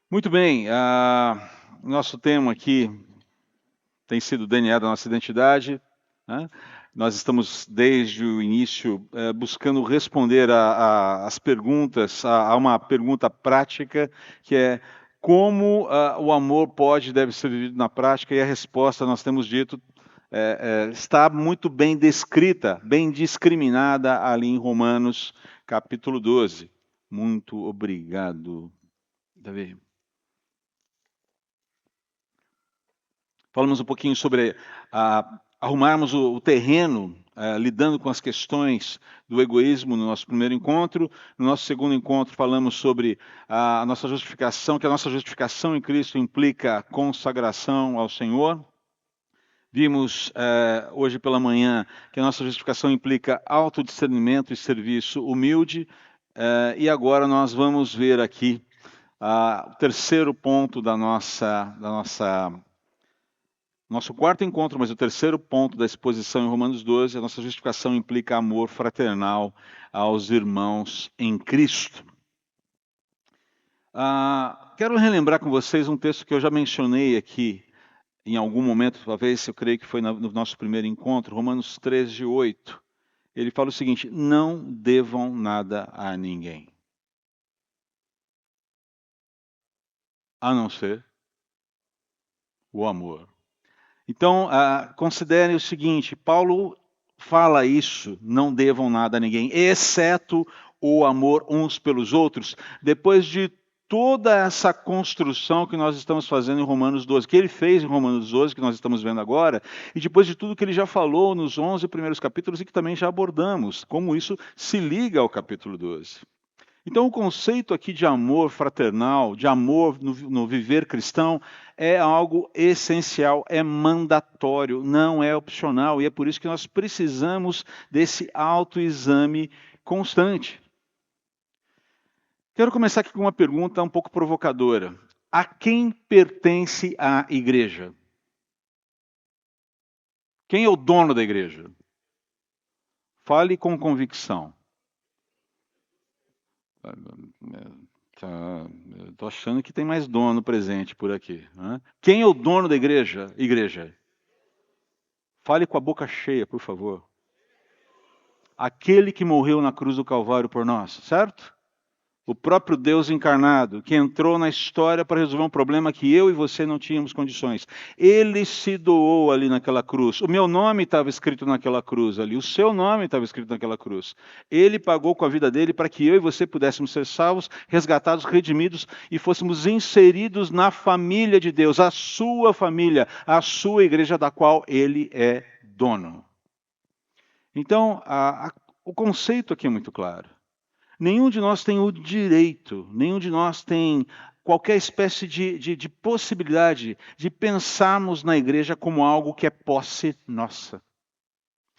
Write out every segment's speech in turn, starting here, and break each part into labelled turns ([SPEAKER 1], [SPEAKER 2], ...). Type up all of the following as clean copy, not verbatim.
[SPEAKER 1] Muito bem, nosso tema aqui tem sido o DNA da nossa identidade, né? Nós estamos desde o início buscando responder às perguntas, a uma pergunta prática, que é como o amor pode e deve ser vivido na prática, e a resposta, nós temos dito, está muito bem descrita, bem discriminada ali em Romanos capítulo 12. Muito obrigado, Davi. Falamos um pouquinho sobre arrumarmos o terreno, lidando com as questões do egoísmo no nosso primeiro encontro. No nosso segundo encontro, falamos sobre a nossa justificação, que a nossa justificação em Cristo implica consagração ao Senhor. Vimos hoje pela manhã que a nossa justificação implica autodiscernimento e serviço humilde. E agora nós vamos ver aqui o terceiro ponto da nosso quarto encontro, mas o terceiro ponto da exposição em Romanos 12, a nossa justificação implica amor fraternal aos irmãos em Cristo. Quero relembrar com vocês um texto que eu já mencionei aqui em algum momento, talvez eu creio que foi no nosso primeiro encontro, Romanos 13:8. Ele fala o seguinte: não devam nada a ninguém, a não ser o amor. Então, considere o seguinte, Paulo fala isso, não devam nada a ninguém, exceto o amor uns pelos outros, depois de toda essa construção que nós estamos fazendo em Romanos 12, que ele fez em Romanos 12, que nós estamos vendo agora, e depois de tudo que ele já falou nos 11 primeiros capítulos e que também já abordamos, como isso se liga ao capítulo 12. Então, o conceito aqui de amor fraternal, de amor no viver cristão, é algo essencial, é mandatório, não é opcional. E é por isso que nós precisamos desse autoexame constante. Quero começar aqui com uma pergunta um pouco provocadora. A quem pertence a igreja? Quem é o dono da igreja? Fale com convicção. Estou achando que tem mais dono presente por aqui. Né? Quem é o dono da igreja? Igreja. Fale com a boca cheia, por favor. Aquele que morreu na cruz do Calvário por nós, certo? O próprio Deus encarnado, que entrou na história para resolver um problema que eu e você não tínhamos condições. Ele se doou ali naquela cruz. O meu nome estava escrito naquela cruz ali. O seu nome estava escrito naquela cruz. Ele pagou com a vida dele para que eu e você pudéssemos ser salvos, resgatados, redimidos e fôssemos inseridos na família de Deus, a sua família, a sua igreja da qual ele é dono. Então, o conceito aqui é muito claro. Nenhum de nós tem o direito, nenhum de nós tem qualquer espécie de possibilidade de pensarmos na igreja como algo que é posse nossa.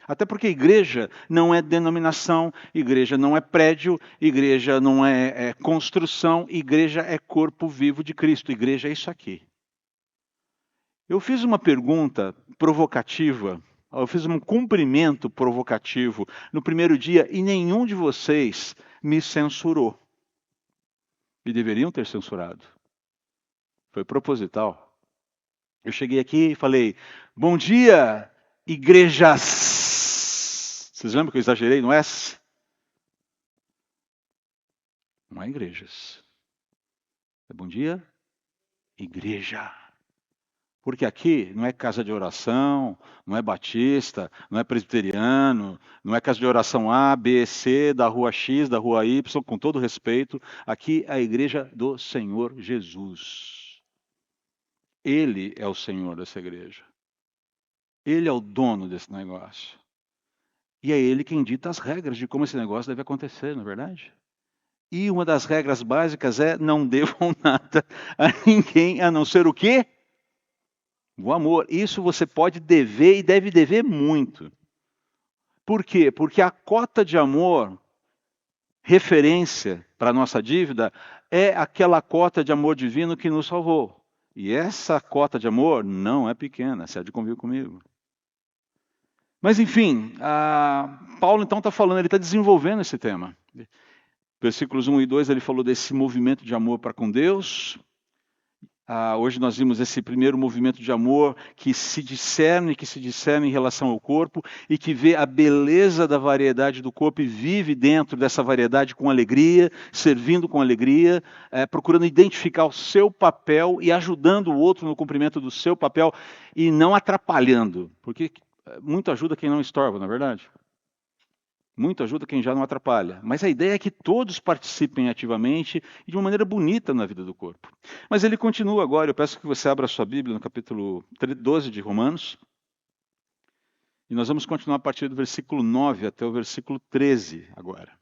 [SPEAKER 1] Até porque igreja não é denominação, igreja não é prédio, igreja não é construção, igreja é corpo vivo de Cristo, igreja é isso aqui. Eu fiz uma pergunta provocativa, eu fiz um cumprimento provocativo no primeiro dia e nenhum de vocês me censurou. E deveriam ter censurado. Foi proposital. Eu cheguei aqui e falei, bom dia, igrejas. Vocês lembram que eu exagerei no S? Não é igrejas. É bom dia, igreja. Porque aqui não é casa de oração, não é batista, não é presbiteriano, não é casa de oração A, B, C, da rua X, da rua Y, com todo respeito. Aqui é a igreja do Senhor Jesus. Ele é o Senhor dessa igreja. Ele é o dono desse negócio. E é ele quem dita as regras de como esse negócio deve acontecer, não é verdade? E uma das regras básicas é não devam nada a ninguém, a não ser o quê? O amor. Isso você pode dever e deve dever muito. Por quê? Porque a cota de amor, referência para a nossa dívida, é aquela cota de amor divino que nos salvou. E essa cota de amor não é pequena, você há de convir comigo. Mas enfim, Paulo então está falando, ele está desenvolvendo esse tema. Versículos 1 e 2 ele falou desse movimento de amor para com Deus. Hoje nós vimos esse primeiro movimento de amor que se discerne em relação ao corpo e que vê a beleza da variedade do corpo e vive dentro dessa variedade com alegria, servindo com alegria, procurando identificar o seu papel e ajudando o outro no cumprimento do seu papel e não atrapalhando, porque muito ajuda quem não estorva, não é verdade? Muito ajuda quem já não atrapalha. Mas a ideia é que todos participem ativamente e de uma maneira bonita na vida do corpo. Mas ele continua agora, eu peço que você abra a sua Bíblia no capítulo 12 de Romanos. E nós vamos continuar a partir do versículo 9 até o versículo 13 agora.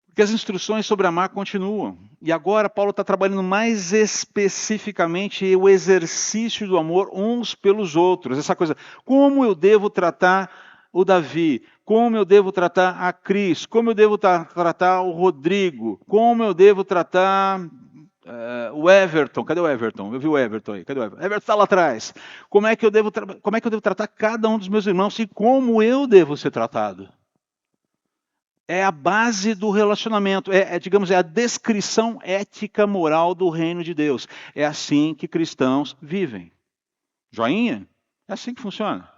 [SPEAKER 1] Porque as instruções sobre amar continuam. E agora Paulo está trabalhando mais especificamente o exercício do amor uns pelos outros. Essa coisa, como eu devo tratar o Davi, como eu devo tratar a Cris, como eu devo tratar o Rodrigo, como eu devo tratar o Everton. Cadê o Everton? Eu vi o Everton aí. Cadê o Everton? Everton está lá atrás. Como é que eu devo tratar cada um dos meus irmãos e como eu devo ser tratado? É a base do relacionamento, digamos, é a descrição ética moral do reino de Deus. É assim que cristãos vivem. Joinha? É assim que funciona.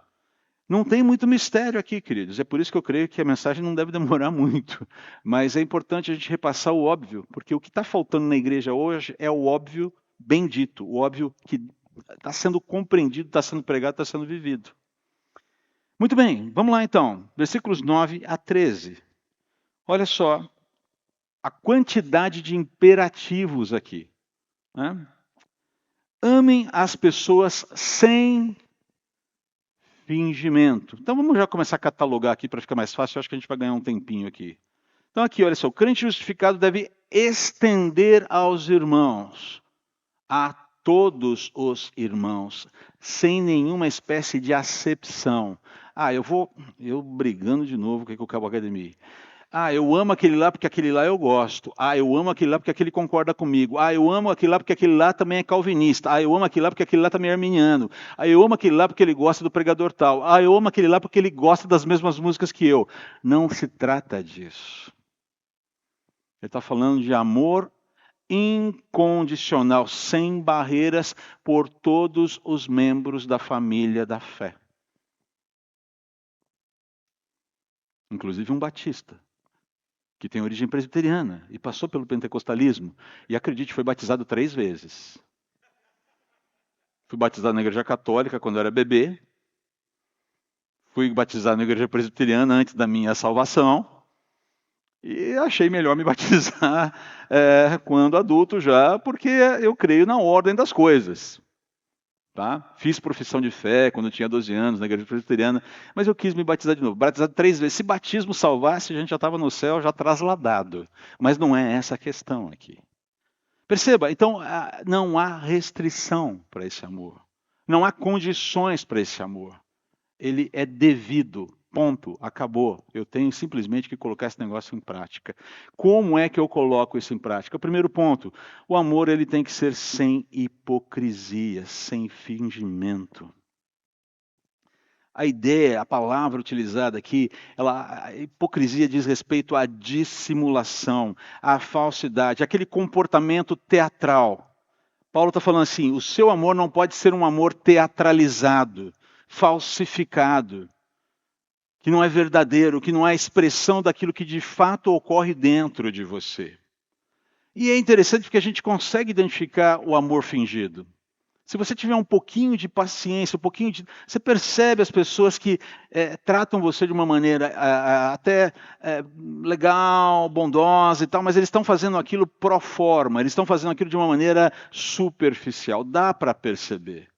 [SPEAKER 1] Não tem muito mistério aqui, queridos. É por isso que eu creio que a mensagem não deve demorar muito. Mas é importante a gente repassar o óbvio, porque o que está faltando na igreja hoje é o óbvio bendito, o óbvio que está sendo compreendido, está sendo pregado, está sendo vivido. Muito bem, vamos lá então. Versículos 9 a 13. Olha só a quantidade de imperativos aqui. Né? Amem as pessoas sem fingimento. Então vamos já começar a catalogar aqui para ficar mais fácil. Eu acho que a gente vai ganhar um tempinho aqui. Então aqui, olha só. O crente justificado deve estender aos irmãos, a todos os irmãos, sem nenhuma espécie de acepção. Eu brigando de novo com o Cabo Academy. Eu amo aquele lá porque aquele lá eu gosto. Eu amo aquele lá porque aquele concorda comigo. Eu amo aquele lá porque aquele lá também é calvinista. Eu amo aquele lá porque aquele lá também é arminiano. Eu amo aquele lá porque ele gosta do pregador tal. Eu amo aquele lá porque ele gosta das mesmas músicas que eu. Não se trata disso. Ele está falando de amor incondicional, sem barreiras, por todos os membros da família da fé. Inclusive um batista, que tem origem presbiteriana e passou pelo pentecostalismo. E acredite, foi batizado 3 vezes. Fui batizado na igreja católica quando eu era bebê. Fui batizado na igreja presbiteriana antes da minha salvação. E achei melhor me batizar quando adulto já, porque eu creio na ordem das coisas. Tá? Fiz profissão de fé quando eu tinha 12 anos na igreja presbiteriana, mas eu quis me batizar de novo. Batizado 3 vezes. Se batismo salvasse, a gente já estava no céu, já trasladado. Mas não é essa a questão aqui. Perceba, então não há restrição para esse amor. Não há condições para esse amor. Ele é devido. Ponto. Acabou. Eu tenho simplesmente que colocar esse negócio em prática. Como é que eu coloco isso em prática? O primeiro ponto, o amor ele tem que ser sem hipocrisia, sem fingimento. A ideia, a palavra utilizada aqui, a hipocrisia diz respeito à dissimulação, à falsidade, aquele comportamento teatral. Paulo está falando assim, o seu amor não pode ser um amor teatralizado, falsificado, que não é verdadeiro, que não é a expressão daquilo que de fato ocorre dentro de você. E é interessante porque a gente consegue identificar o amor fingido. Se você tiver um pouquinho de paciência, você percebe as pessoas que tratam você de uma maneira até legal, bondosa e tal, mas eles estão fazendo aquilo pro forma, eles estão fazendo aquilo de uma maneira superficial. Dá para perceber.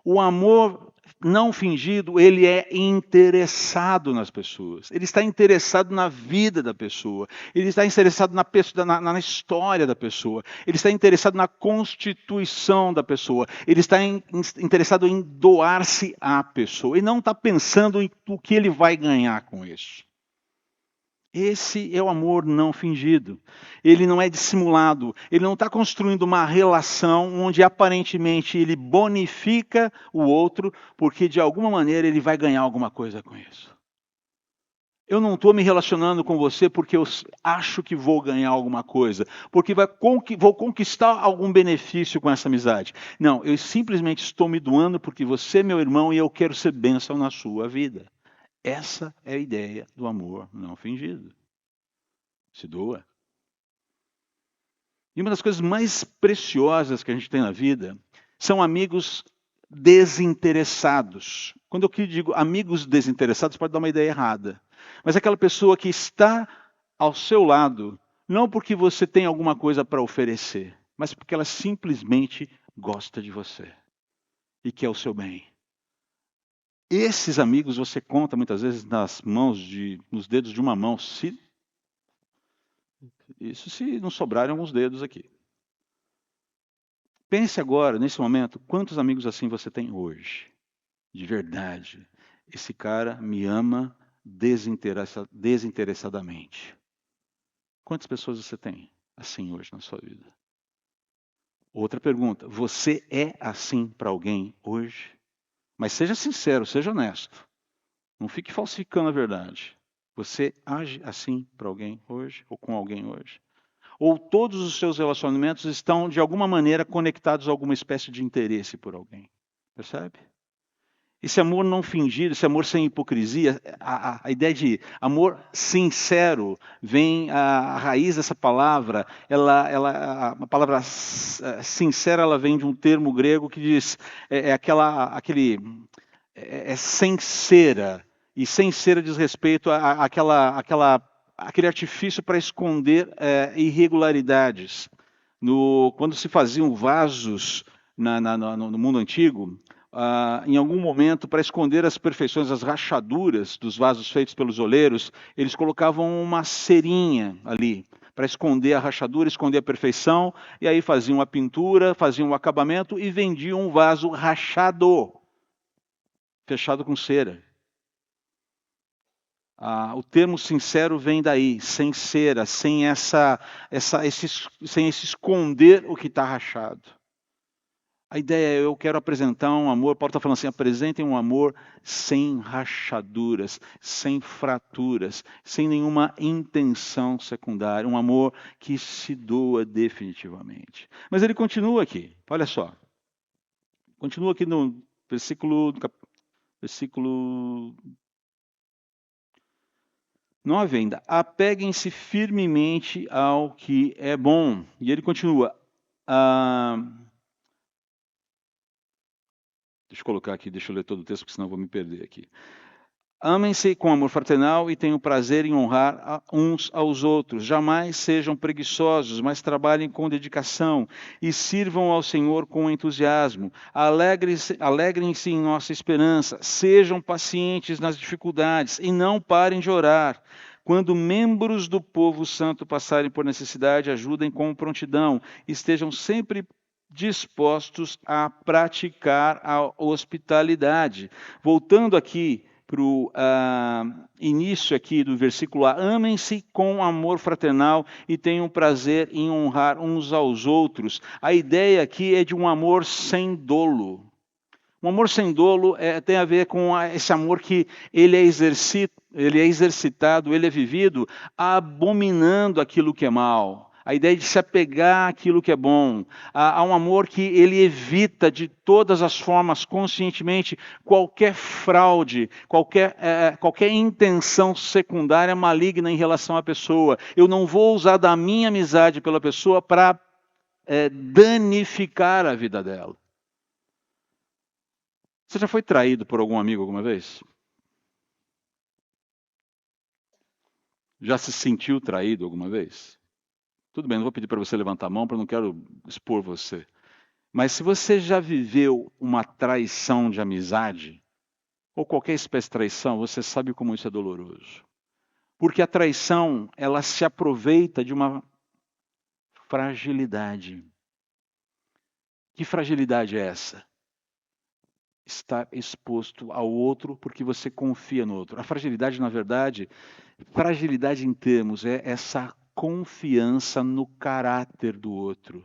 [SPEAKER 1] O amor não fingido, ele é interessado nas pessoas. Ele está interessado na vida da pessoa. Ele está interessado na história da pessoa. Ele está interessado na constituição da pessoa. Ele está interessado em doar-se à pessoa. E não está pensando em o que ele vai ganhar com isso. Esse é o amor não fingido. Ele não é dissimulado. Ele não está construindo uma relação onde aparentemente ele bonifica o outro, porque de alguma maneira ele vai ganhar alguma coisa com isso. Eu não estou me relacionando com você porque eu acho que vou ganhar alguma coisa, porque vou conquistar algum benefício com essa amizade. Não, eu simplesmente estou me doando porque você é meu irmão e eu quero ser bênção na sua vida. Essa é a ideia do amor não fingido. Se doa. E uma das coisas mais preciosas que a gente tem na vida são amigos desinteressados. Quando eu digo amigos desinteressados, pode dar uma ideia errada. Mas é aquela pessoa que está ao seu lado, não porque você tem alguma coisa para oferecer, mas porque ela simplesmente gosta de você e quer o seu bem. Esses amigos você conta muitas vezes nos dedos de uma mão, se não sobrarem alguns dedos aqui. Pense agora, nesse momento, quantos amigos assim você tem hoje? De verdade. Esse cara me ama desinteressadamente. Quantas pessoas você tem assim hoje na sua vida? Outra pergunta, você é assim para alguém hoje? Mas seja sincero, seja honesto. Não fique falsificando a verdade. Você age assim para alguém hoje ou com alguém hoje? Ou todos os seus relacionamentos estão, de alguma maneira, conectados a alguma espécie de interesse por alguém? Percebe? Esse amor não fingido, esse amor sem hipocrisia, a ideia de amor sincero, vem a raiz dessa palavra, a palavra sincera, ela vem de um termo grego que diz, sincera, e sincera diz respeito àquele artifício para esconder irregularidades. Quando se faziam vasos no mundo antigo, em algum momento, para esconder as perfeições, as rachaduras dos vasos feitos pelos oleiros, eles colocavam uma cerinha ali, para esconder a rachadura, esconder a perfeição, e aí faziam a pintura, faziam o acabamento e vendiam um vaso rachado, fechado com cera. O termo sincero vem daí, sem cera, sem esse esconder o que está rachado. A ideia é, eu quero apresentar um amor, Paulo está falando assim, apresentem um amor sem rachaduras, sem fraturas, sem nenhuma intenção secundária, um amor que se doa definitivamente. Mas ele continua aqui, olha só. Continua aqui no versículo 9 ainda. Apeguem-se firmemente ao que é bom. E ele continua. Deixa eu colocar aqui, deixa eu ler todo o texto, porque senão eu vou me perder aqui. Amem-se com amor fraternal e tenham prazer em honrar uns aos outros. Jamais sejam preguiçosos, mas trabalhem com dedicação e sirvam ao Senhor com entusiasmo. Alegrem-se em nossa esperança. Sejam pacientes nas dificuldades e não parem de orar. Quando membros do povo santo passarem por necessidade, ajudem com prontidão. Estejam sempre dispostos a praticar a hospitalidade. Voltando aqui para o início aqui do versículo A, amem-se com amor fraternal e tenham prazer em honrar uns aos outros. A ideia aqui é de um amor sem dolo. Um amor sem dolo tem a ver com esse amor que ele é exercitado, ele é vivido abominando aquilo que é mal. A ideia de se apegar àquilo que é bom. Há um amor que ele evita de todas as formas, conscientemente, qualquer fraude, qualquer intenção secundária maligna em relação à pessoa. Eu não vou usar da minha amizade pela pessoa para danificar a vida dela. Você já foi traído por algum amigo alguma vez? Já se sentiu traído alguma vez? Tudo bem, não vou pedir para você levantar a mão, porque eu não quero expor você. Mas se você já viveu uma traição de amizade, ou qualquer espécie de traição, você sabe como isso é doloroso. Porque a traição, ela se aproveita de uma fragilidade. Que fragilidade é essa? Estar exposto ao outro porque você confia no outro. A fragilidade, na verdade, fragilidade em termos é essa confiança no caráter do outro,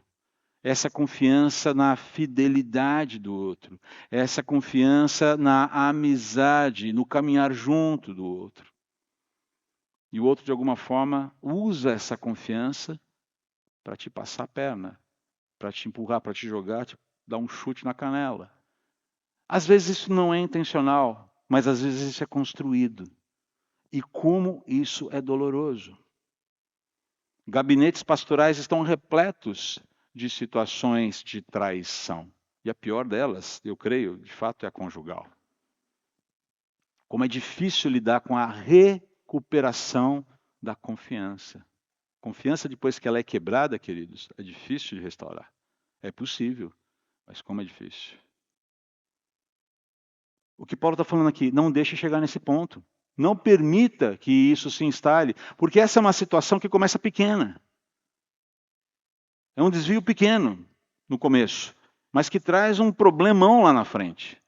[SPEAKER 1] essa confiança na fidelidade do outro, essa confiança na amizade, no caminhar junto do outro. E o outro, de alguma forma, usa essa confiança para te passar a perna, para te empurrar, para te jogar, te dar um chute na canela. Às vezes isso não é intencional, mas às vezes isso é construído. E como isso é doloroso. Gabinetes pastorais estão repletos de situações de traição. E a pior delas, eu creio, de fato, é a conjugal. Como é difícil lidar com a recuperação da confiança. Confiança, depois que ela é quebrada, queridos, é difícil de restaurar. É possível, mas como é difícil. O que Paulo está falando aqui, não deixe chegar nesse ponto. Não permita que isso se instale, porque essa é uma situação que começa pequena. É um desvio pequeno no começo, mas que traz um problemão lá na frente.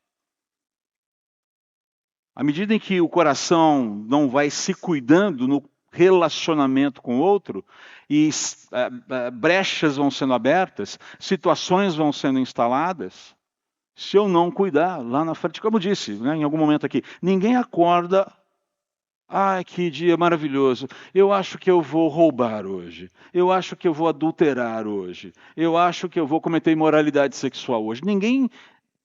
[SPEAKER 1] À medida em que o coração não vai se cuidando no relacionamento com o outro, e brechas vão sendo abertas, situações vão sendo instaladas, se eu não cuidar, lá na frente, como eu disse, né, em algum momento aqui, ninguém acorda, ai, que dia maravilhoso, eu acho que eu vou roubar hoje, eu acho que eu vou adulterar hoje, eu acho que eu vou cometer imoralidade sexual hoje. Ninguém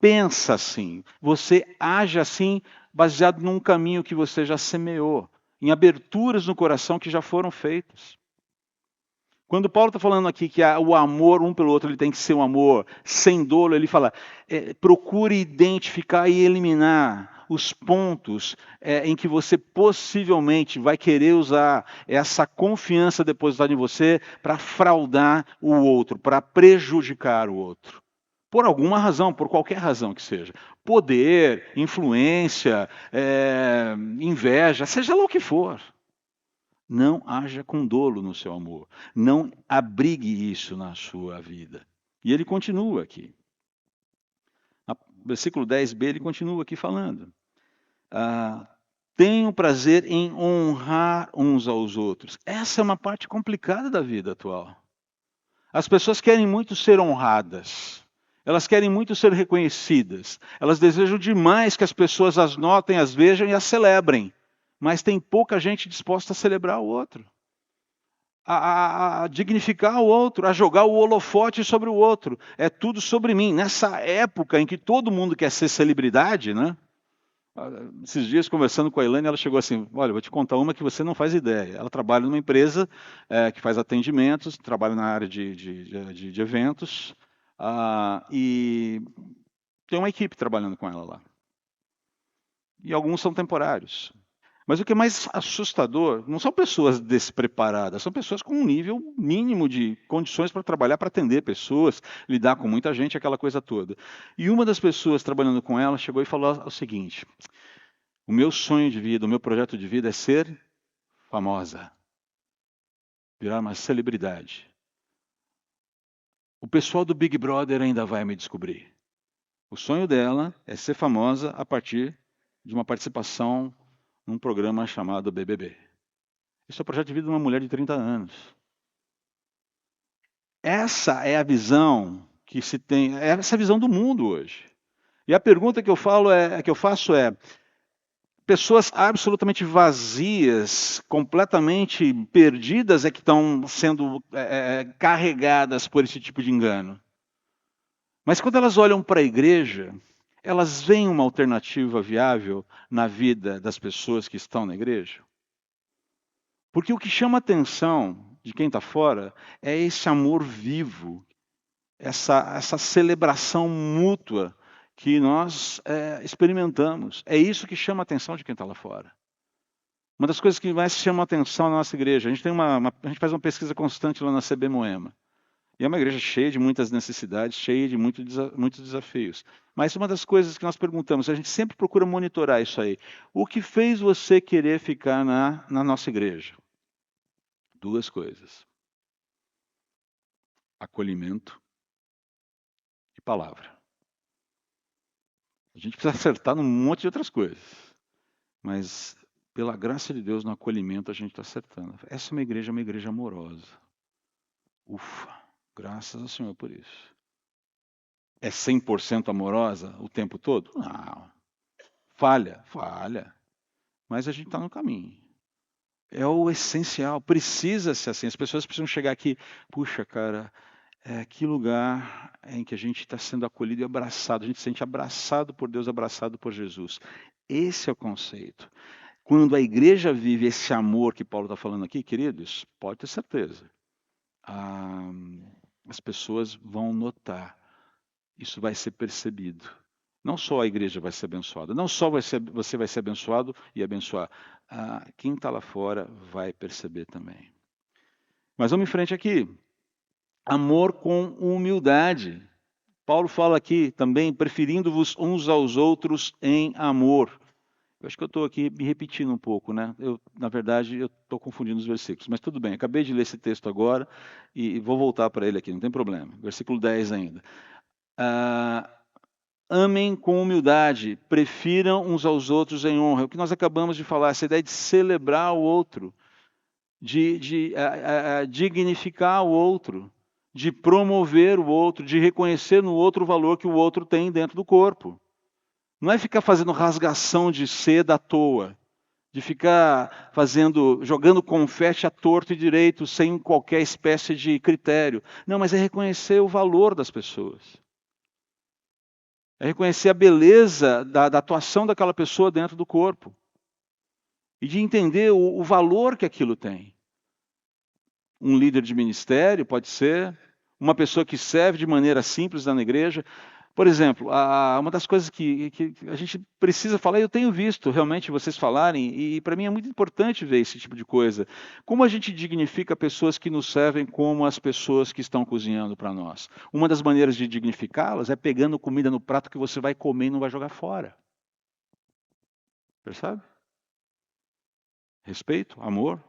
[SPEAKER 1] pensa assim, você age assim baseado num caminho que você já semeou, em aberturas no coração que já foram feitas. Quando Paulo está falando aqui que o amor um pelo outro ele tem que ser um amor sem dolo, ele fala, procure identificar e eliminar os pontos em que você possivelmente vai querer usar essa confiança depositada em você para fraudar o outro, para prejudicar o outro. Por alguma razão, por qualquer razão que seja. Poder, influência, inveja, seja lá o que for. Não haja com dolo no seu amor. Não abrigue isso na sua vida. E ele continua aqui. No versículo 10b, ele continua aqui falando. Tenham prazer em honrar uns aos outros. Essa é uma parte complicada da vida atual. As pessoas querem muito ser honradas. Elas querem muito ser reconhecidas. Elas desejam demais que as pessoas as notem, as vejam e as celebrem. Mas tem pouca gente disposta a celebrar o outro. A dignificar o outro, a jogar o holofote sobre o outro. É tudo sobre mim. Nessa época em que todo mundo quer ser celebridade, né? Esses dias, conversando com a Elaine, ela chegou assim, olha, vou te contar uma que você não faz ideia. Ela trabalha numa empresa que faz atendimentos, trabalha na área de eventos, e tem uma equipe trabalhando com ela lá. E alguns são temporários. Mas o que é mais assustador não são pessoas despreparadas, são pessoas com um nível mínimo de condições para trabalhar, para atender pessoas, lidar com muita gente, aquela coisa toda. E uma das pessoas trabalhando com ela chegou e falou o seguinte: o meu sonho de vida, o meu projeto de vida é ser famosa, virar uma celebridade. O pessoal do Big Brother ainda vai me descobrir. O sonho dela é ser famosa a partir de uma participação num programa chamado BBB. Esse é o projeto de vida de uma mulher de 30 anos. Essa é a visão que se tem, é essa a visão do mundo hoje. E a pergunta que eu faço é: pessoas absolutamente vazias, completamente perdidas, é que estão sendo carregadas por esse tipo de engano. Mas quando elas olham para a igreja, elas veem uma alternativa viável na vida das pessoas que estão na igreja? Porque o que chama a atenção de quem está fora é esse amor vivo, essa celebração mútua que nós experimentamos. É isso que chama a atenção de quem está lá fora. Uma das coisas que mais chama a atenção na nossa igreja, a gente faz uma pesquisa constante lá na CB Moema. E é uma igreja cheia de muitas necessidades, cheia de muitos desafios. Mas uma das coisas que nós perguntamos, a gente sempre procura monitorar isso aí. O que fez você querer ficar na nossa igreja? Duas coisas: acolhimento e palavra. A gente precisa acertar num monte de outras coisas. Mas, pela graça de Deus, no acolhimento a gente está acertando. Essa é uma igreja amorosa. Ufa, graças ao Senhor por isso. É 100% amorosa o tempo todo? Não. Falha. Mas a gente está no caminho. É o essencial, precisa ser assim. As pessoas precisam chegar aqui, puxa, cara, que lugar em que a gente está sendo acolhido e abraçado, a gente se sente abraçado por Deus, abraçado por Jesus. Esse é o conceito. Quando a igreja vive esse amor que Paulo está falando aqui, queridos, pode ter certeza, ah, as pessoas vão notar, isso vai ser percebido. Não só a igreja vai ser abençoada, não só você vai ser abençoado e abençoar, quem está lá fora vai perceber também. Mas vamos em frente aqui. Amor com humildade. Paulo fala aqui também, preferindo-vos uns aos outros em amor. Eu acho que eu estou aqui me repetindo um pouco, né? Na verdade, eu estou confundindo os versículos, mas tudo bem. Acabei de ler esse texto agora e vou voltar para ele aqui, não tem problema. Versículo 10 ainda. Amem com humildade, prefiram uns aos outros em honra. É o que nós acabamos de falar, essa ideia de celebrar o outro, de dignificar o outro, de promover o outro, de reconhecer no outro o valor que o outro tem dentro do corpo. Não é ficar fazendo rasgação de seda à toa, de ficar jogando confete à torto e direito, sem qualquer espécie de critério. Não, mas é reconhecer o valor das pessoas. É reconhecer a beleza da atuação daquela pessoa dentro do corpo. E de entender o valor que aquilo tem. Um líder de ministério pode ser, uma pessoa que serve de maneira simples na igreja. Por exemplo, uma das coisas que a gente precisa falar, eu tenho visto realmente vocês falarem, e para mim é muito importante ver esse tipo de coisa. Como a gente dignifica pessoas que nos servem como as pessoas que estão cozinhando para nós? Uma das maneiras de dignificá-las é pegando comida no prato que você vai comer e não vai jogar fora. Percebe? Respeito, amor.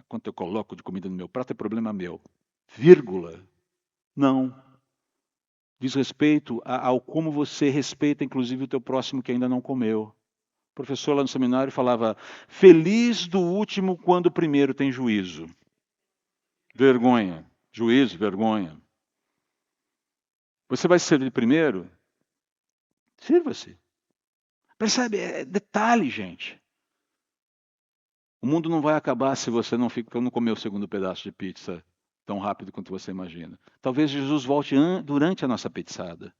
[SPEAKER 1] Quanto eu coloco de comida no meu prato é problema meu. Vírgula. Não. Diz respeito ao como você respeita, inclusive, o teu próximo que ainda não comeu. O professor lá no seminário falava, feliz do último quando o primeiro tem juízo. Vergonha. Juízo, vergonha. Você vai servir primeiro? Sirva-se. Percebe? É detalhe, gente. O mundo não vai acabar se você não comer o segundo pedaço de pizza tão rápido quanto você imagina. Talvez Jesus volte durante a nossa pizzada.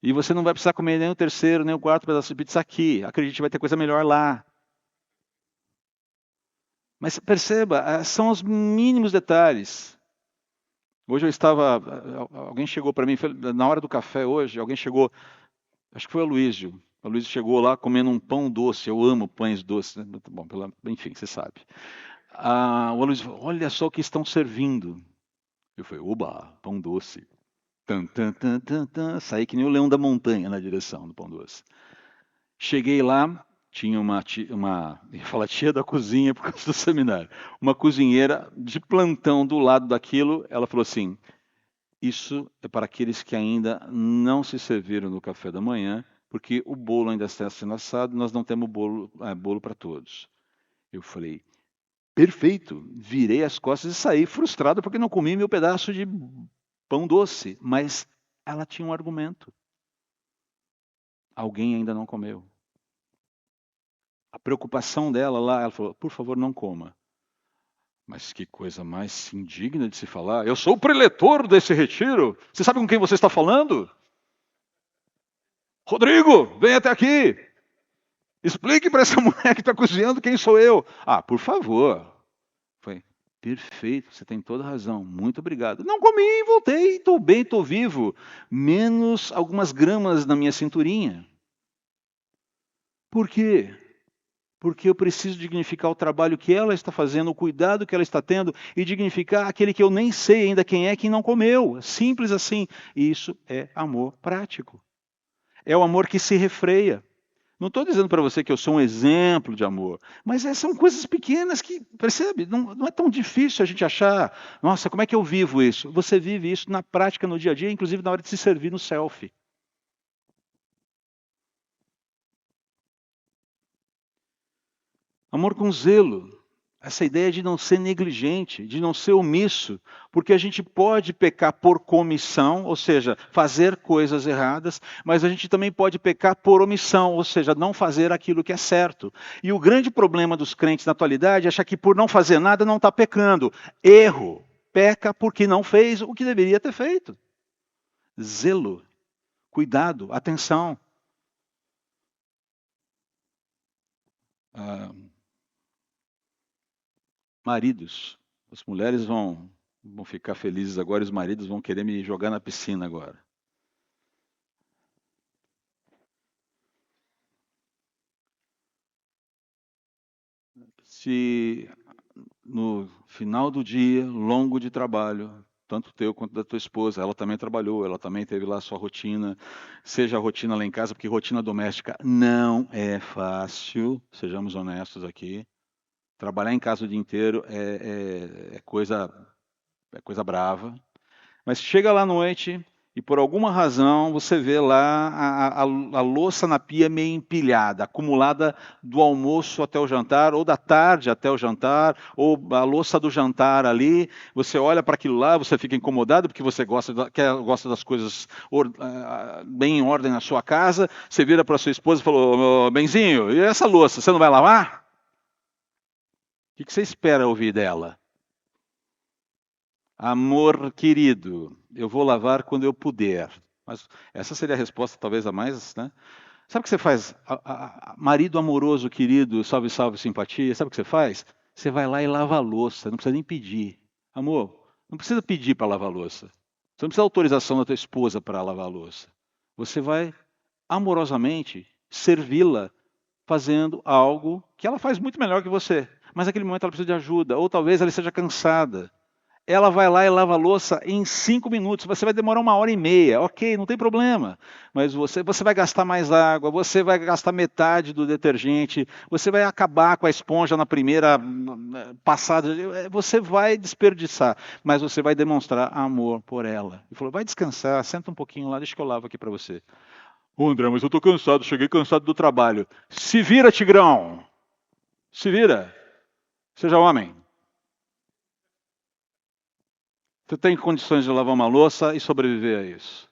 [SPEAKER 1] E você não vai precisar comer nem o terceiro, nem o quarto pedaço de pizza aqui. Acredite, vai ter coisa melhor lá. Mas perceba, são os mínimos detalhes. Hoje alguém chegou para mim, na hora do café hoje, alguém chegou, acho que foi o Aloysio. O Aloysio chegou lá comendo um pão doce. Eu amo pães doces. Né? Bom, enfim, você sabe. O Aloysio falou, olha só o que estão servindo. Eu falei, oba, pão doce. Tan, tan, tan, tan, tan. Saí que nem o leão da montanha na direção do pão doce. Cheguei lá, tinha ia falar tia da cozinha por causa do seminário, uma cozinheira de plantão do lado daquilo, ela falou assim, isso é para aqueles que ainda não se serviram no café da manhã, porque o bolo ainda está sendo assado, nós não temos bolo para todos. Eu falei, perfeito, virei as costas e saí frustrado porque não comi meu pedaço de pão doce, mas ela tinha um argumento. Alguém ainda não comeu. A preocupação dela lá, ela falou, por favor, não coma. Mas que coisa mais indigna de se falar. Eu sou o preletor desse retiro. Você sabe com quem você está falando? Rodrigo, vem até aqui. Explique para essa mulher que está cozinhando quem sou eu. Por favor. Foi perfeito, você tem toda razão. Muito obrigado. Não comi, voltei, estou bem, estou vivo. Menos algumas gramas na minha cinturinha. Por quê? Porque eu preciso dignificar o trabalho que ela está fazendo, o cuidado que ela está tendo, e dignificar aquele que eu nem sei ainda quem é que não comeu. Simples assim. E isso é amor prático. É o amor que se refreia. Não estou dizendo para você que eu sou um exemplo de amor, mas são coisas pequenas que, percebe, não é tão difícil a gente achar, nossa, como é que eu vivo isso? Você vive isso na prática, no dia a dia, inclusive na hora de se servir no selfie. Amor com zelo. Essa ideia de não ser negligente, de não ser omisso, porque a gente pode pecar por comissão, ou seja, fazer coisas erradas, mas a gente também pode pecar por omissão, ou seja, não fazer aquilo que é certo. E o grande problema dos crentes na atualidade é achar que por não fazer nada não está pecando. Erro. Peca porque não fez o que deveria ter feito. Zelo, cuidado, atenção. Maridos, as mulheres vão ficar felizes agora, e os maridos vão querer me jogar na piscina agora. Se no final do dia, longo de trabalho, tanto teu quanto da tua esposa, ela também trabalhou, ela também teve lá a sua rotina, seja a rotina lá em casa, porque rotina doméstica não é fácil, sejamos honestos aqui. Trabalhar em casa o dia inteiro é coisa brava. Mas chega lá à noite e por alguma razão você vê lá a louça na pia meio empilhada, acumulada do almoço até o jantar, ou da tarde até o jantar, ou a louça do jantar ali. Você olha para aquilo lá, você fica incomodado porque você gosta das coisas bem em ordem na sua casa. Você vira para sua esposa e falou: Benzinho, e essa louça, você não vai lavar? O que você espera ouvir dela? Amor querido, eu vou lavar quando eu puder. Mas essa seria a resposta, talvez a mais, né? Sabe o que você faz? Marido amoroso, querido, salve, salve, simpatia. Sabe o que você faz? Você vai lá e lava a louça, não precisa nem pedir. Amor, não precisa pedir para lavar a louça. Você não precisa da autorização da tua esposa para lavar a louça. Você vai amorosamente servi-la fazendo algo que ela faz muito melhor que você. Mas naquele momento ela precisa de ajuda, ou talvez ela esteja cansada. Ela vai lá e lava a louça em 5 minutos. Você vai demorar 1h30. Ok, não tem problema. Mas você vai gastar mais água, você vai gastar metade do detergente, você vai acabar com a esponja na primeira passada. Você vai desperdiçar, mas você vai demonstrar amor por ela. Ele falou, vai descansar, senta um pouquinho lá, deixa que eu lavo aqui para você. Ô André, mas eu estou cansado, cheguei cansado do trabalho. Se vira, Tigrão! Se vira! Seja homem. Você tem condições de lavar uma louça e sobreviver a isso.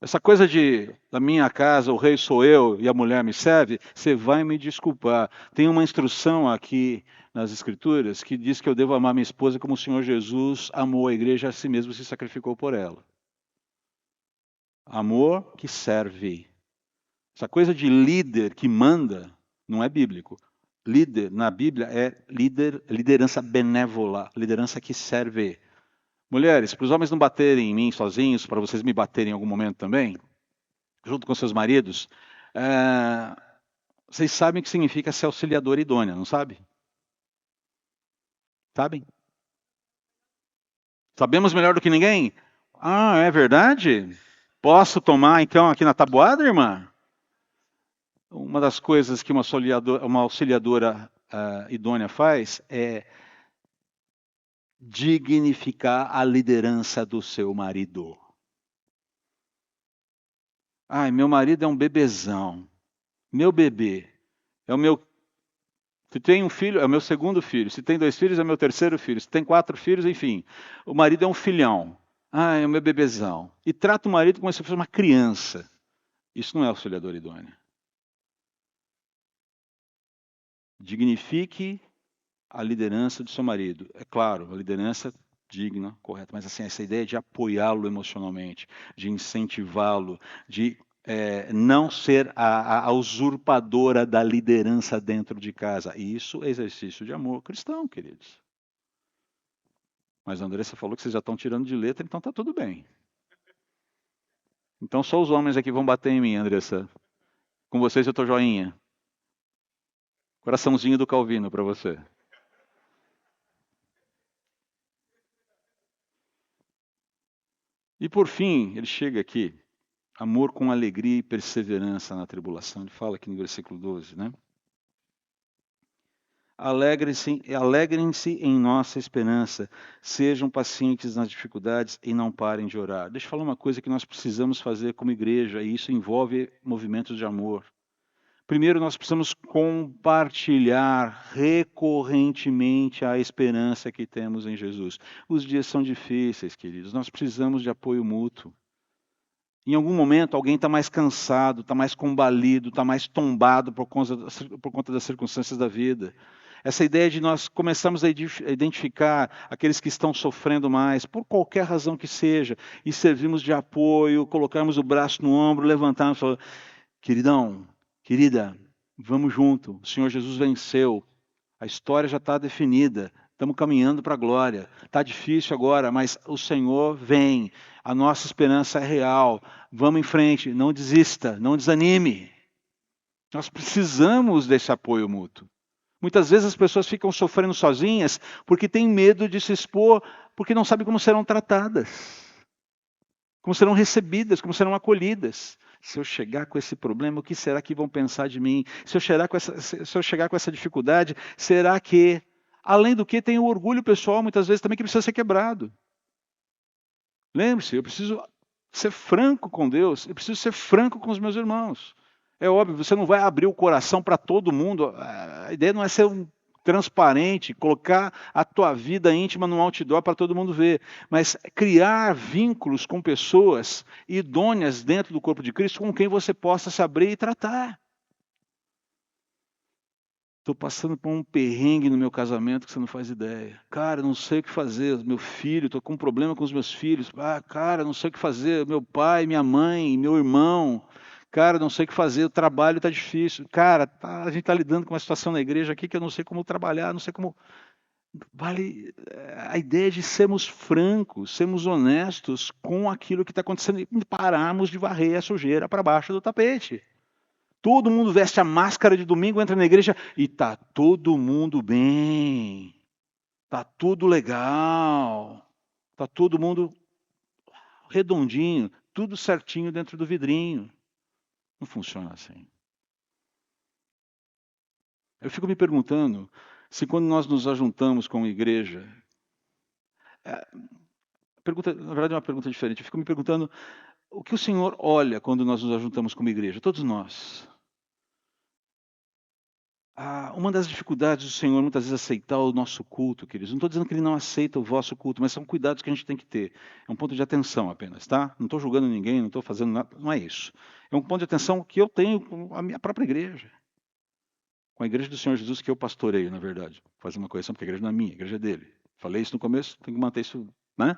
[SPEAKER 1] Essa coisa de, da minha casa, o rei sou eu e a mulher me serve, você vai me desculpar. Tem uma instrução aqui nas Escrituras que diz que eu devo amar minha esposa como o Senhor Jesus amou a igreja a si mesmo e se sacrificou por ela. Amor que serve. Essa coisa de líder que manda não é bíblico. Líder na Bíblia é liderança benévola, liderança que serve. Mulheres, para os homens não baterem em mim sozinhos, para vocês me baterem em algum momento também, junto com seus maridos, vocês sabem o que significa ser auxiliadora idônea, não sabe? Sabem? Sabemos melhor do que ninguém? Ah, é verdade? Posso tomar então aqui na tabuada, irmã? Uma das coisas que uma auxiliadora idônea faz é dignificar a liderança do seu marido. Ai, meu marido é um bebezão. Meu bebê. É o meu. Se tem um filho, é o meu segundo filho. Se tem 2 filhos, é o meu terceiro filho. Se tem 4 filhos, enfim. O marido é um filhão. Ah, é o meu bebezão. E trata o marido como se fosse uma criança. Isso não é auxiliador idôneo. Dignifique a liderança do seu marido. É claro, a liderança digna, correta, mas assim, essa ideia de apoiá-lo emocionalmente, de incentivá-lo, de não ser a usurpadora da liderança dentro de casa. Isso é exercício de amor cristão, queridos. Mas a Andressa falou que vocês já estão tirando de letra, então está tudo bem. Então só os homens aqui vão bater em mim, Andressa. Com vocês eu estou joinha. Coraçãozinho do Calvino para você. E por fim, ele chega aqui, amor com alegria e perseverança na tribulação. Ele fala aqui no versículo 12, né? Alegrem-se em nossa esperança, sejam pacientes nas dificuldades e não parem de orar. Deixa eu falar uma coisa que nós precisamos fazer como igreja, e isso envolve movimentos de amor. Primeiro, nós precisamos compartilhar recorrentemente a esperança que temos em Jesus. Os dias são difíceis, queridos. Nós precisamos de apoio mútuo. Em algum momento, alguém está mais cansado, está mais combalido, está mais tombado por conta das circunstâncias da vida. Essa ideia de nós começarmos a identificar aqueles que estão sofrendo mais, por qualquer razão que seja, e servirmos de apoio, colocarmos o braço no ombro, levantarmos e falar: queridão, querida, vamos junto, o Senhor Jesus venceu, a história já está definida, estamos caminhando para a glória, está difícil agora, mas o Senhor vem, a nossa esperança é real, vamos em frente, não desista, não desanime. Nós precisamos desse apoio mútuo. Muitas vezes as pessoas ficam sofrendo sozinhas porque têm medo de se expor, porque não sabem como serão tratadas, como serão recebidas, como serão acolhidas. Se eu chegar com esse problema, o que será que vão pensar de mim? Se eu chegar com essa dificuldade, será que... Além do que, tem o orgulho pessoal, muitas vezes, também, que precisa ser quebrado. Lembre-se, eu preciso ser franco com Deus, eu preciso ser franco com os meus irmãos. É óbvio, você não vai abrir o coração para todo mundo. A ideia não é ser transparente, colocar a tua vida íntima num outdoor para todo mundo ver, mas criar vínculos com pessoas idôneas dentro do corpo de Cristo com quem você possa se abrir e tratar. Estou passando por um perrengue no meu casamento que você não faz ideia. Cara, não sei o que fazer. Meu filho, estou com um problema com os meus filhos. Cara, não sei o que fazer. Meu pai, minha mãe, meu irmão. Cara, não sei o que fazer, o trabalho está difícil. Cara, a gente está lidando com uma situação na igreja aqui que eu não sei como trabalhar, não sei como... Vale a ideia de sermos francos, sermos honestos com aquilo que está acontecendo e pararmos de varrer a sujeira para baixo do tapete. Todo mundo veste a máscara de domingo, entra na igreja e está todo mundo bem. Está tudo legal. Está todo mundo redondinho, tudo certinho dentro do vidrinho. Não funciona assim. Eu fico me perguntando se quando nós nos ajuntamos com a igreja... na verdade é uma pergunta diferente. Eu fico me perguntando o que o Senhor olha quando nós nos ajuntamos como igreja, todos nós. Uma das dificuldades do Senhor muitas vezes aceitar o nosso culto, queridos. Não estou dizendo que Ele não aceita o vosso culto, mas são cuidados que a gente tem que ter. É um ponto de atenção apenas, tá? Não estou julgando ninguém, não estou fazendo nada, não é isso. É um ponto de atenção que eu tenho com a minha própria igreja. Com a igreja do Senhor Jesus que eu pastoreio, na verdade. Vou fazer uma correção, porque a igreja não é minha, a igreja é dele. Falei isso no começo, tenho que manter isso, né?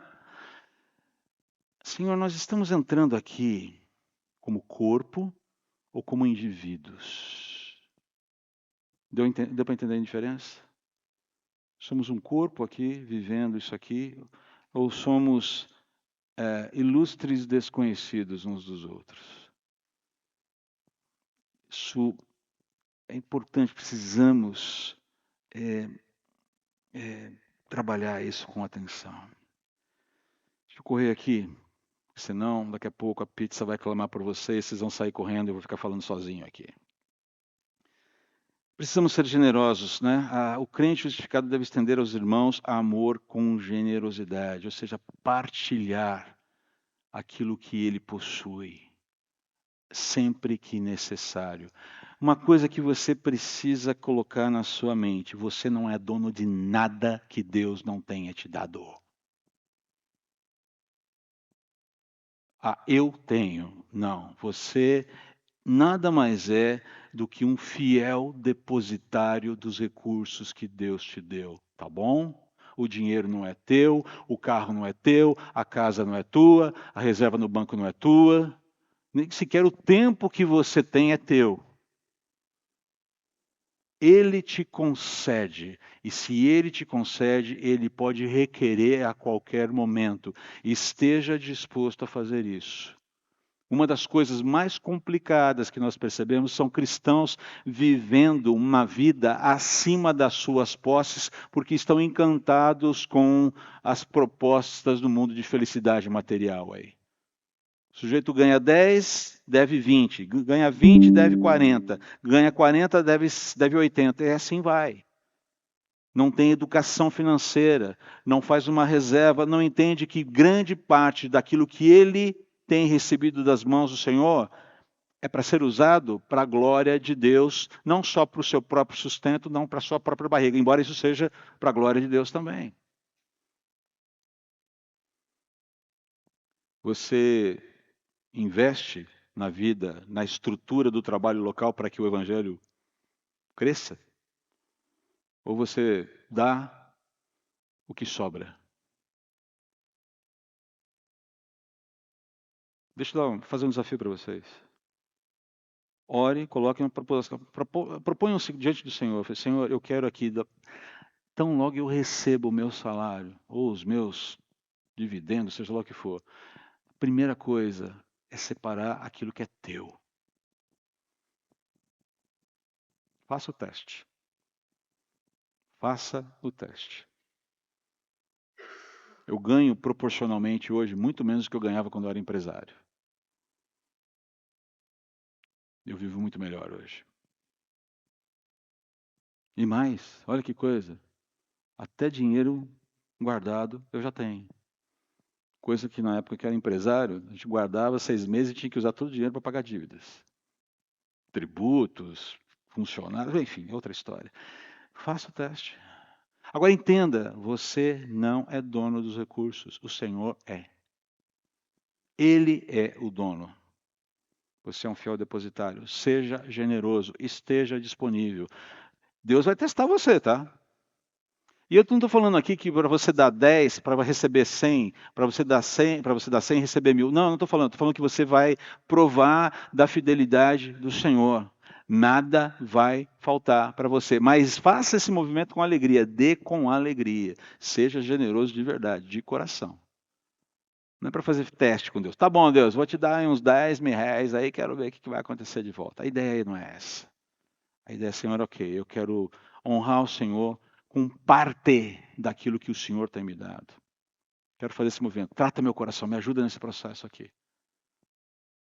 [SPEAKER 1] Senhor, nós estamos entrando aqui como corpo ou como indivíduos? Deu para entender a diferença? Somos um corpo aqui, vivendo isso aqui, ou somos ilustres desconhecidos uns dos outros? Isso é importante, precisamos trabalhar isso com atenção. Deixa eu correr aqui, senão daqui a pouco a pizza vai clamar por vocês, vocês vão sair correndo e eu vou ficar falando sozinho aqui. Precisamos ser generosos, né? O crente justificado deve estender aos irmãos amor com generosidade, ou seja, partilhar aquilo que ele possui, sempre que necessário. Uma coisa que você precisa colocar na sua mente: você não é dono de nada que Deus não tenha te dado. Eu tenho. Não, você nada mais é do que um fiel depositário dos recursos que Deus te deu, tá bom? O dinheiro não é teu, o carro não é teu, a casa não é tua, a reserva no banco não é tua, nem sequer o tempo que você tem é teu. Ele te concede, e se Ele te concede, Ele pode requerer a qualquer momento. Esteja disposto a fazer isso. Uma das coisas mais complicadas que nós percebemos são cristãos vivendo uma vida acima das suas posses, porque estão encantados com as propostas do mundo de felicidade material aí. O sujeito ganha 10, deve 20, ganha 20, deve 40, ganha 40, deve 80, e assim vai. Não tem educação financeira, não faz uma reserva, não entende que grande parte daquilo que ele tem recebido das mãos do Senhor é para ser usado para a glória de Deus, não só para o seu próprio sustento, não para a sua própria barriga, embora isso seja para a glória de Deus também. Você investe na vida, na estrutura do trabalho local para que o evangelho cresça? Ou você dá o que sobra? Deixa eu fazer um desafio para vocês. Ore, coloque uma proposição, proponham-se diante do Senhor. Senhor, eu quero aqui, tão logo eu recebo o meu salário, ou os meus dividendos, seja lá o que for. A primeira coisa é separar aquilo que é teu. Faça o teste. Faça o teste. Eu ganho proporcionalmente hoje muito menos do que eu ganhava quando eu era empresário. Eu vivo muito melhor hoje. E mais, olha que coisa, até dinheiro guardado eu já tenho. Coisa que na época que eu era empresário, a gente guardava 6 meses e tinha que usar todo o dinheiro para pagar dívidas. Tributos, funcionários, enfim, outra história. Faça o teste. Agora entenda, você não é dono dos recursos, o Senhor é. Ele é o dono. Você é um fiel depositário. Seja generoso, esteja disponível. Deus vai testar você, tá? E eu não estou falando aqui que para você dar 10, para receber 100, para você dar 100, para você dar 100 e receber 1000. Não, não estou falando. Estou falando que você vai provar da fidelidade do Senhor. Nada vai faltar para você. Mas faça esse movimento com alegria. Dê com alegria. Seja generoso de verdade, de coração. Não é para fazer teste com Deus. Tá bom, Deus, vou te dar uns 10 mil reais aí, quero ver o que vai acontecer de volta. A ideia não é essa. A ideia é, Senhor, ok, eu quero honrar o Senhor com parte daquilo que o Senhor tem me dado. Quero fazer esse movimento. Trata meu coração, me ajuda nesse processo aqui.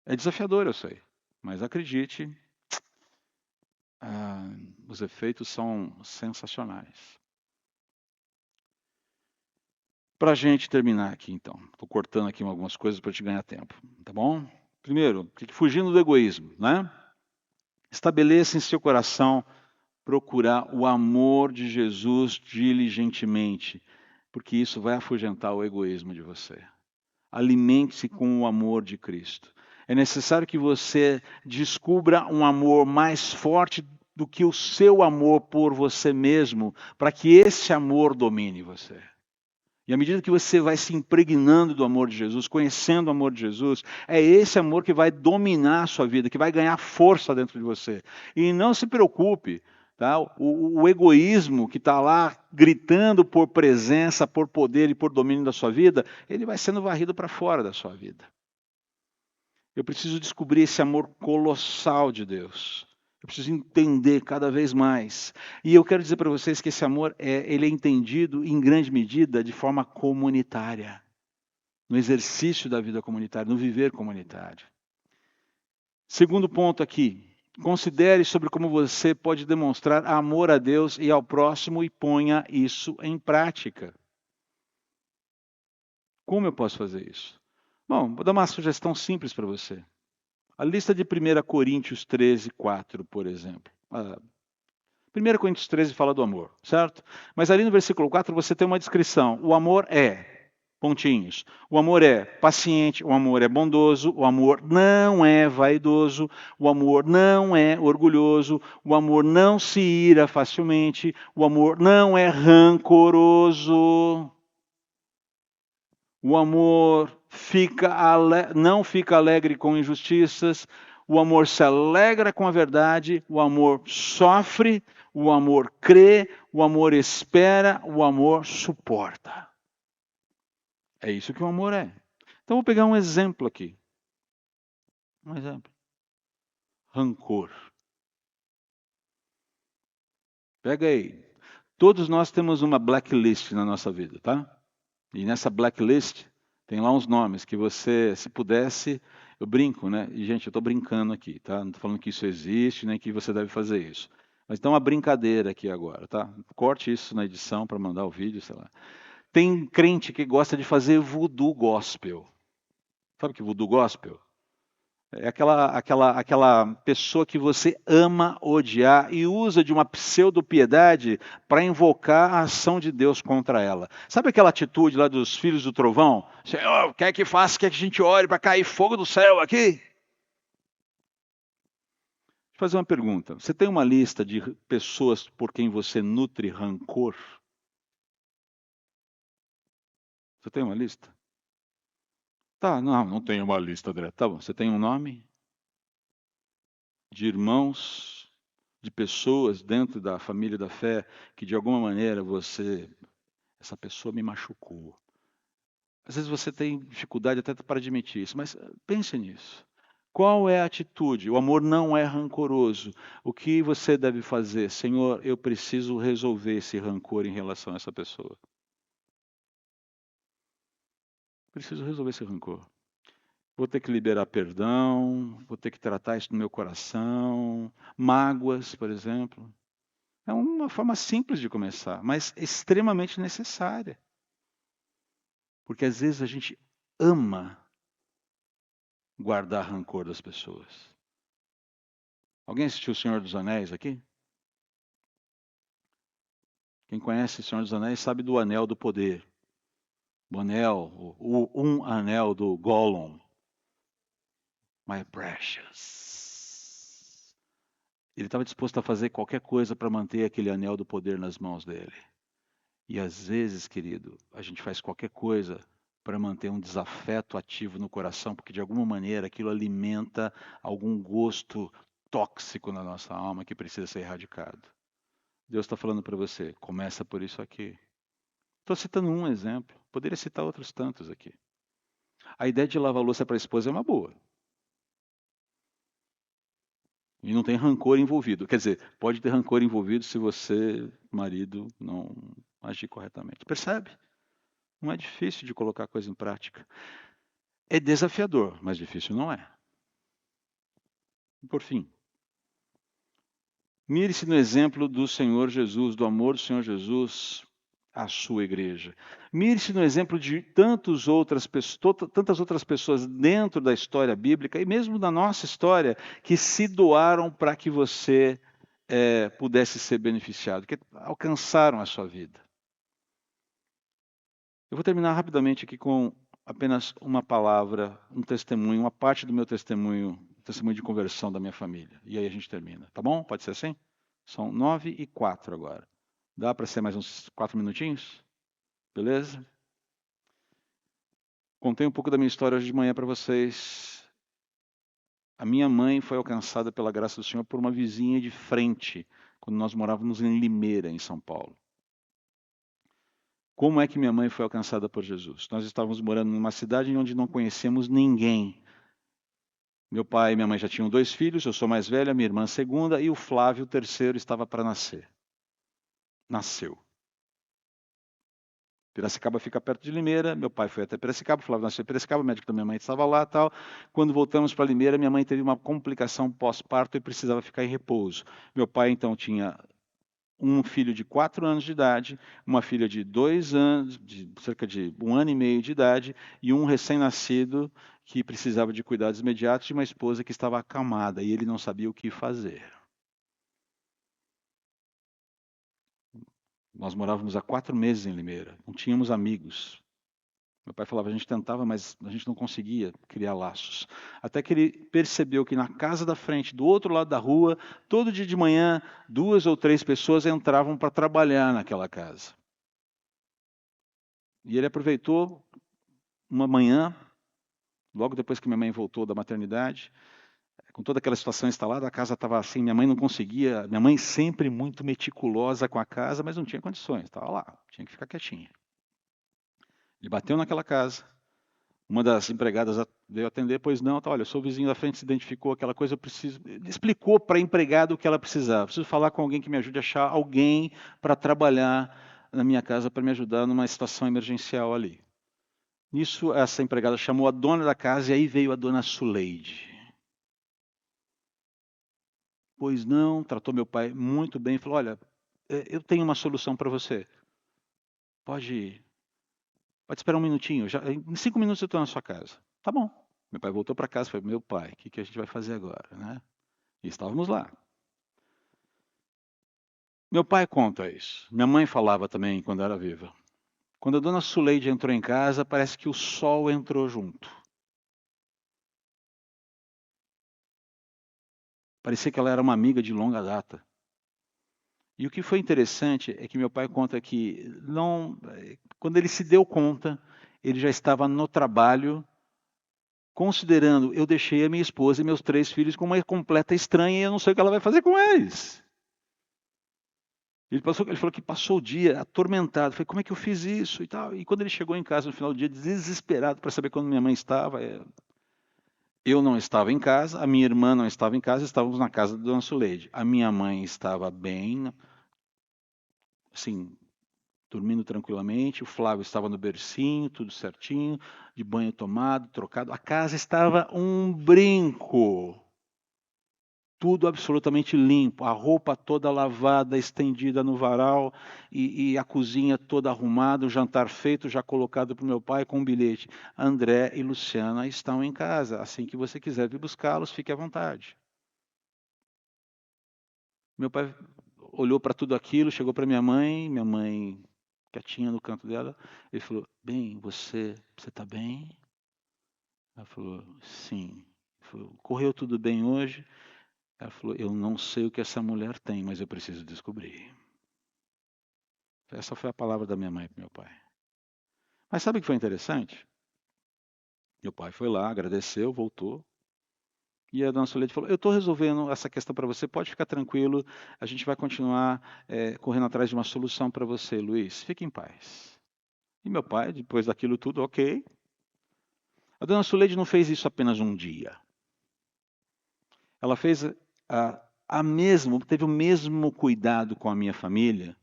[SPEAKER 1] É desafiador, eu sei. Mas acredite, os efeitos são sensacionais. Para a gente terminar aqui, então. Estou cortando aqui algumas coisas para te ganhar tempo. Tá bom? Primeiro, fugindo do egoísmo, né? Estabeleça em seu coração procurar o amor de Jesus diligentemente, porque isso vai afugentar o egoísmo de você. Alimente-se com o amor de Cristo. É necessário que você descubra um amor mais forte do que o seu amor por você mesmo, para que esse amor domine você. E à medida que você vai se impregnando do amor de Jesus, conhecendo o amor de Jesus, é esse amor que vai dominar a sua vida, que vai ganhar força dentro de você. E não se preocupe, tá? O egoísmo que está lá gritando por presença, por poder e por domínio da sua vida, ele vai sendo varrido para fora da sua vida. Eu preciso descobrir esse amor colossal de Deus. Eu preciso entender cada vez mais. E eu quero dizer para vocês que esse amor ele é entendido em grande medida de forma comunitária. No exercício da vida comunitária, no viver comunitário. Segundo ponto aqui. Considere sobre como você pode demonstrar amor a Deus e ao próximo e ponha isso em prática. Como eu posso fazer isso? Bom, vou dar uma sugestão simples para você. A lista de 1 Coríntios 13, 4, por exemplo. 1 Coríntios 13 fala do amor, certo? Mas ali no versículo 4 você tem uma descrição. O amor é, pontinhos. O amor é paciente, o amor é bondoso, o amor não é vaidoso, o amor não é orgulhoso, o amor não se ira facilmente, o amor não é rancoroso. O amor não fica alegre com injustiças, o amor se alegra com a verdade, o amor sofre, o amor crê, o amor espera, o amor suporta. É isso que o amor é. Então vou pegar um exemplo aqui. Um exemplo. Rancor. Pega aí. Todos nós temos uma blacklist na nossa vida, tá? E nessa blacklist tem lá uns nomes que você, se pudesse, eu brinco, né? E, gente, eu estou brincando aqui, tá? Não estou falando que isso existe, nem que você deve fazer isso. Mas tem uma brincadeira aqui agora, tá? Corte isso na edição para mandar o vídeo, sei lá. Tem crente que gosta de fazer voodoo gospel. Sabe o que é voodoo gospel? É aquela pessoa que você ama odiar e usa de uma pseudo-piedade para invocar a ação de Deus contra ela. Sabe aquela atitude lá dos filhos do trovão? Senhor, quer que faça, quer que a gente ore para cair fogo do céu aqui? Deixa eu fazer uma pergunta. Você tem uma lista de pessoas por quem você nutre rancor? Você tem uma lista? Tá, não tenho uma lista, André. Tá bom, você tem um nome de irmãos, de pessoas dentro da família da fé que de alguma maneira essa pessoa me machucou. Às vezes você tem dificuldade até para admitir isso, mas pense nisso. Qual é a atitude? O amor não é rancoroso. O que você deve fazer? Senhor, eu preciso resolver esse rancor em relação a essa pessoa. Preciso resolver esse rancor. Vou ter que liberar perdão, vou ter que tratar isso no meu coração. Mágoas, por exemplo. É uma forma simples de começar, mas extremamente necessária. Porque às vezes a gente ama guardar rancor das pessoas. Alguém assistiu O Senhor dos Anéis aqui? Quem conhece O Senhor dos Anéis sabe do Anel do Poder. O anel, um anel do Gollum. My precious. Ele estava disposto a fazer qualquer coisa para manter aquele anel do poder nas mãos dele. E às vezes, querido, a gente faz qualquer coisa para manter um desafeto ativo no coração, porque de alguma maneira aquilo alimenta algum gosto tóxico na nossa alma que precisa ser erradicado. Deus está falando para você, começa por isso aqui. Estou citando um exemplo, poderia citar outros tantos aqui. A ideia de lavar a louça para a esposa é uma boa. E não tem rancor envolvido. Quer dizer, pode ter rancor envolvido se você, marido, não agir corretamente. Percebe? Não é difícil de colocar a coisa em prática. É desafiador, mas difícil não é. E por fim, mire-se no exemplo do Senhor Jesus, do amor do Senhor Jesus à sua igreja. Mire-se no exemplo de tantas outras pessoas dentro da história bíblica e mesmo da nossa história que se doaram para que você pudesse ser beneficiado, que alcançaram a sua vida. Eu vou terminar rapidamente aqui com apenas uma palavra, um testemunho, uma parte do meu testemunho de conversão da minha família. E aí a gente termina, tá bom? Pode ser assim? São 9:04 agora. Dá para ser mais uns 4 minutinhos? Beleza? Contei um pouco da minha história hoje de manhã para vocês. A minha mãe foi alcançada pela graça do Senhor por uma vizinha de frente, quando nós morávamos em Limeira, em São Paulo. Como é que minha mãe foi alcançada por Jesus? Nós estávamos morando numa cidade onde não conhecemos ninguém. Meu pai e minha mãe já tinham 2 filhos, eu sou mais velha, minha irmã segunda, e o Flávio, o terceiro, estava para nascer. Nasceu. Piracicaba fica perto de Limeira, meu pai foi até Piracicaba, o Flávio nasceu em Piracicaba, o médico da minha mãe estava lá e tal. Quando voltamos para Limeira, minha mãe teve uma complicação pós-parto e precisava ficar em repouso. Meu pai, então, tinha um filho de 4 anos de idade, uma filha de 2 anos, de cerca de 1 ano e meio de idade, e um recém-nascido que precisava de cuidados imediatos de uma esposa que estava acamada, e ele não sabia o que fazer. Nós morávamos há 4 meses em Limeira, não tínhamos amigos. Meu pai falava, a gente tentava, mas a gente não conseguia criar laços. Até que ele percebeu que na casa da frente, do outro lado da rua, todo dia de manhã, 2 ou 3 pessoas entravam para trabalhar naquela casa. E ele aproveitou uma manhã, logo depois que minha mãe voltou da maternidade, com toda aquela situação instalada, a casa estava assim, minha mãe não conseguia, minha mãe sempre muito meticulosa com a casa, mas não tinha condições, estava lá, tinha que ficar quietinha. Ele bateu naquela casa, uma das empregadas veio atender, pois não, tá, olha, eu sou o vizinho da frente, se identificou aquela coisa, eu preciso, explicou para a empregada o que ela precisava, preciso falar com alguém que me ajude a achar alguém para trabalhar na minha casa, para me ajudar numa situação emergencial ali. Nisso, essa empregada chamou a dona da casa e aí veio a dona Suleide. Pois não, tratou meu pai muito bem, falou, olha, eu tenho uma solução para você. Pode esperar um minutinho, em 5 minutos eu estou na sua casa. Tá bom. Meu pai voltou para casa e falou, meu pai, o que a gente vai fazer agora, né? E estávamos lá. Meu pai conta isso. Minha mãe falava também quando era viva. Quando a dona Suleide entrou em casa, parece que o sol entrou junto. Parecia que ela era uma amiga de longa data. E o que foi interessante é que meu pai conta que quando ele se deu conta, ele já estava no trabalho, considerando, eu deixei a minha esposa e meus 3 filhos com uma completa estranha e eu não sei o que ela vai fazer com eles. Ele falou que passou o dia atormentado. Falei, como é que eu fiz isso e tal? E quando ele chegou em casa no final do dia, desesperado para saber quando minha mãe estava, eu não estava em casa, a minha irmã não estava em casa, estávamos na casa da dona Suleide. A minha mãe estava bem, assim, dormindo tranquilamente, o Flávio estava no bercinho, tudo certinho, de banho tomado, trocado. A casa estava um brinco. Tudo absolutamente limpo, a roupa toda lavada, estendida no varal e a cozinha toda arrumada, o jantar feito, já colocado para o meu pai com um bilhete. André e Luciana estão em casa, assim que você quiser vir buscá-los, fique à vontade. Meu pai olhou para tudo aquilo, chegou para minha mãe quietinha no canto dela, ele falou, bem, você está bem? Ela falou, sim. Ele falou, correu tudo bem hoje? Ela falou, eu não sei o que essa mulher tem, mas eu preciso descobrir. Essa foi a palavra da minha mãe para meu pai. Mas sabe o que foi interessante? Meu pai foi lá, agradeceu, voltou. E a dona Soledade falou, eu estou resolvendo essa questão para você, pode ficar tranquilo, a gente vai continuar correndo atrás de uma solução para você, Luiz. Fique em paz. E meu pai, depois daquilo tudo, ok. A dona Soledade não fez isso apenas um dia. Ela fez teve o mesmo cuidado com a minha família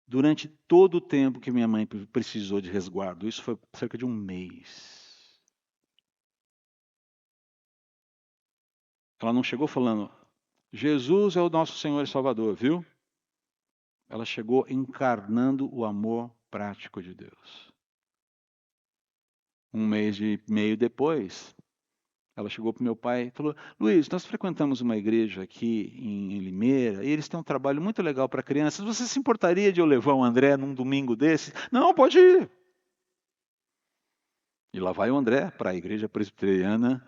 [SPEAKER 1] durante todo o tempo que minha mãe precisou de resguardo. Isso foi cerca de um mês. Ela não chegou falando, Jesus é o nosso Senhor e Salvador, viu? Ela chegou encarnando o amor prático de Deus. Um mês e meio depois, ela chegou para o meu pai e falou, Luiz, nós frequentamos uma igreja aqui em Limeira e eles têm um trabalho muito legal para crianças. Você se importaria de eu levar o André num domingo desse? Não, pode ir. E lá vai o André para a igreja presbiteriana,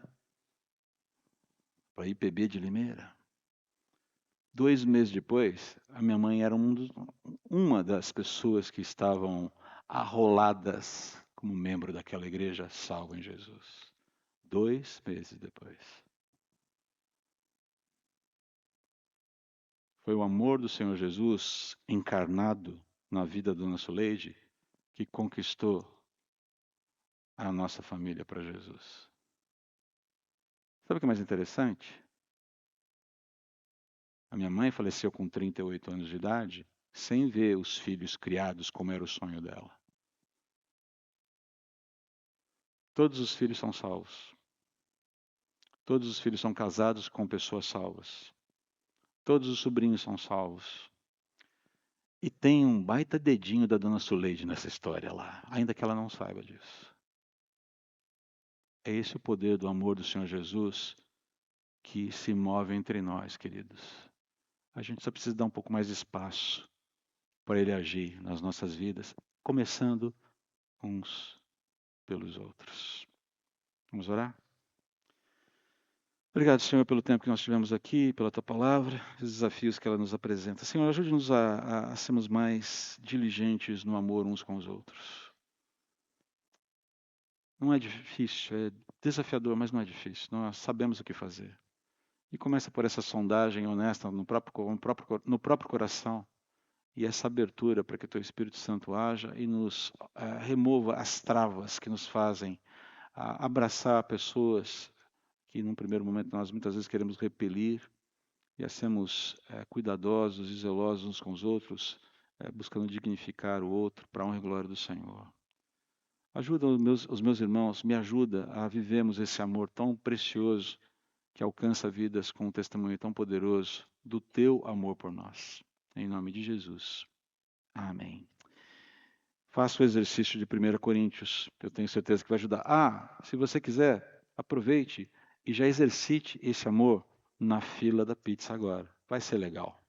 [SPEAKER 1] para a IPB de Limeira. 2 meses depois, a minha mãe era uma das pessoas que estavam arroladas como membro daquela igreja salvo em Jesus. 2 meses depois. Foi o amor do Senhor Jesus encarnado na vida da dona Soleide que conquistou a nossa família para Jesus. Sabe o que é mais interessante? A minha mãe faleceu com 38 anos de idade, sem ver os filhos criados como era o sonho dela. Todos os filhos são salvos. Todos os filhos são casados com pessoas salvas. Todos os sobrinhos são salvos. E tem um baita dedinho da dona Suleide nessa história lá, ainda que ela não saiba disso. É esse o poder do amor do Senhor Jesus que se move entre nós, queridos. A gente só precisa dar um pouco mais de espaço para Ele agir nas nossas vidas, começando uns pelos outros. Vamos orar? Obrigado, Senhor, pelo tempo que nós tivemos aqui, pela Tua palavra, os desafios que ela nos apresenta. Senhor, ajude-nos a sermos mais diligentes no amor uns com os outros. Não é difícil, é desafiador, mas não é difícil. Nós sabemos o que fazer. E começa por essa sondagem honesta no próprio coração e essa abertura para que o Teu Espírito Santo haja e nos remova as travas que nos fazem abraçar pessoas que num primeiro momento nós muitas vezes queremos repelir e a sermos cuidadosos e zelosos uns com os outros, buscando dignificar o outro para a honra e glória do Senhor. Ajuda os meus irmãos, me ajuda a vivermos esse amor tão precioso que alcança vidas com um testemunho tão poderoso do Teu amor por nós. Em nome de Jesus. Amém. Faça o exercício de 1 Coríntios, eu tenho certeza que vai ajudar. Se você quiser, aproveite e já exercite esse amor na fila da pizza agora. Vai ser legal.